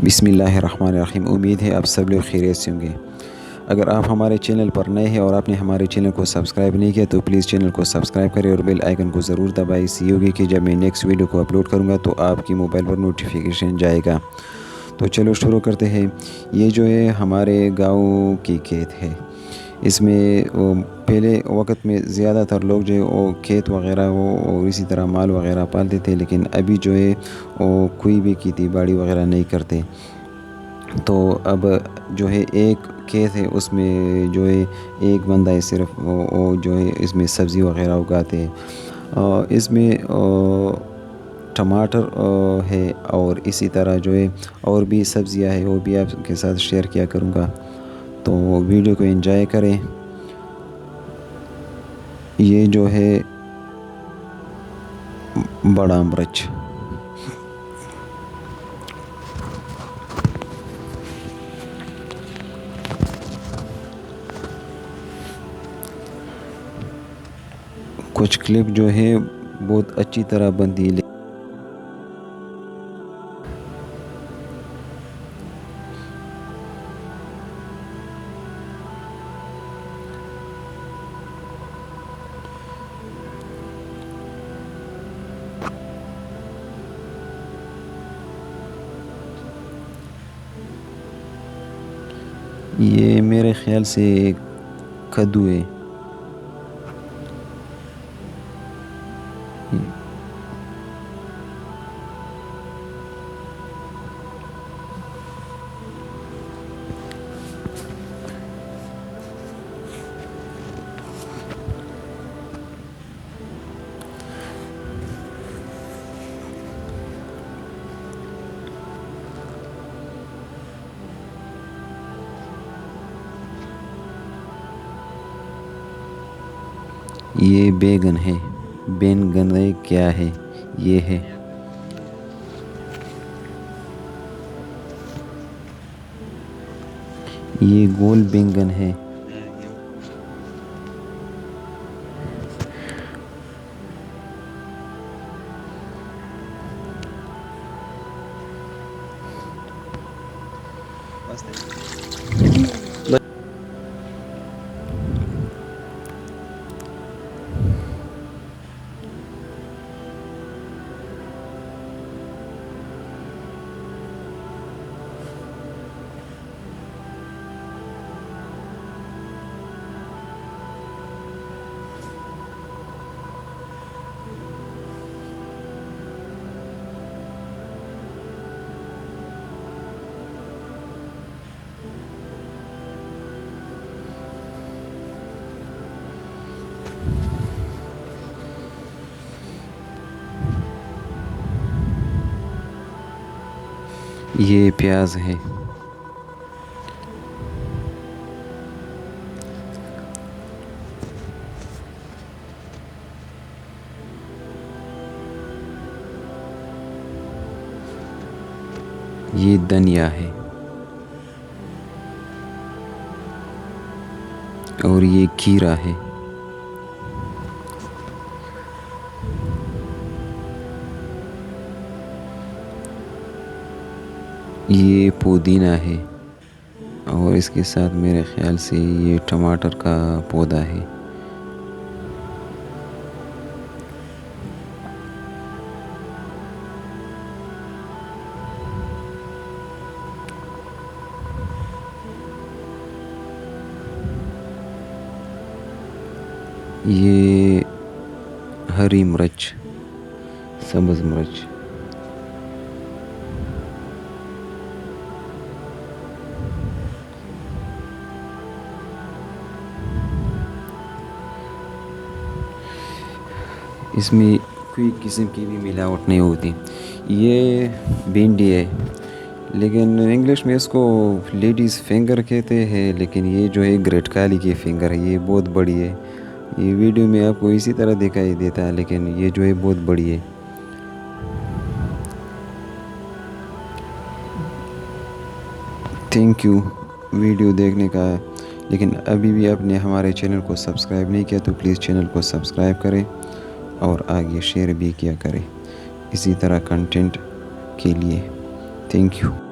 बिस्मिल्लाहिर्रहमानिर्रहीम। उम्मीद है आप सब लोग खैरियत से होंगे। अगर आप हमारे चैनल पर नए हैं और आपने हमारे चैनल को सब्सक्राइब नहीं किया तो प्लीज़ चैनल को सब्सक्राइब करें और बेल आइकन को ज़रूर दबाएं। इससे होगी कि जब मैं नेक्स्ट वीडियो को अपलोड करूँगा तो आपकी मोबाइल पर नोटिफिकेशन जाएगा। तो चलो शुरू करते हैं। ये जो है हमारे गाँव की खेत है। इसमें पहले वक्त में ज़्यादातर लोग जो है वो खेत वगैरह वो और इसी तरह माल वगैरह पालते थे, लेकिन अभी जो है वो कोई भी खेती बाड़ी वगैरह नहीं करते। तो अब जो है एक खेत है, उसमें जो है एक बंदा है सिर्फ, वो जो है इसमें सब्ज़ी वगैरह उगाते हैं। इसमें टमाटर है और इसी तरह जो है और भी सब्ज़ियाँ है, वो भी आपके साथ शेयर किया करूँगा। तो वीडियो को एंजॉय करें। ये जो है बड़ा मिर्च, कुछ क्लिप जो है बहुत अच्छी तरह बनती है। ये मेरे ख्याल से कद्दू है। ये बैगन है। बैगन है क्या है? ये है। ये गोल बैंगन है। ये प्याज है। ये धनिया है और ये खीरा है। ये पुदीना है और इसके साथ मेरे ख्याल से ये टमाटर का पौधा है। ये हरी मिर्च, सब्ज़ मिर्च। इसमें कोई किस्म की भी मिलावट नहीं होती। ये भिंडी है, लेकिन इंग्लिश में इसको लेडीज़ फिंगर कहते हैं, लेकिन ये जो है ग्रेट काली की फिंगर है। ये बहुत बड़ी है। ये वीडियो में आपको इसी तरह दिखाई देता है, लेकिन ये जो है बहुत बड़ी है। थैंक यू वीडियो देखने का। लेकिन अभी भी आपने हमारे चैनल को सब्सक्राइब नहीं किया तो प्लीज़ चैनल को सब्सक्राइब करें और आगे शेयर भी किया करें इसी तरह कंटेंट के लिए। Thank you.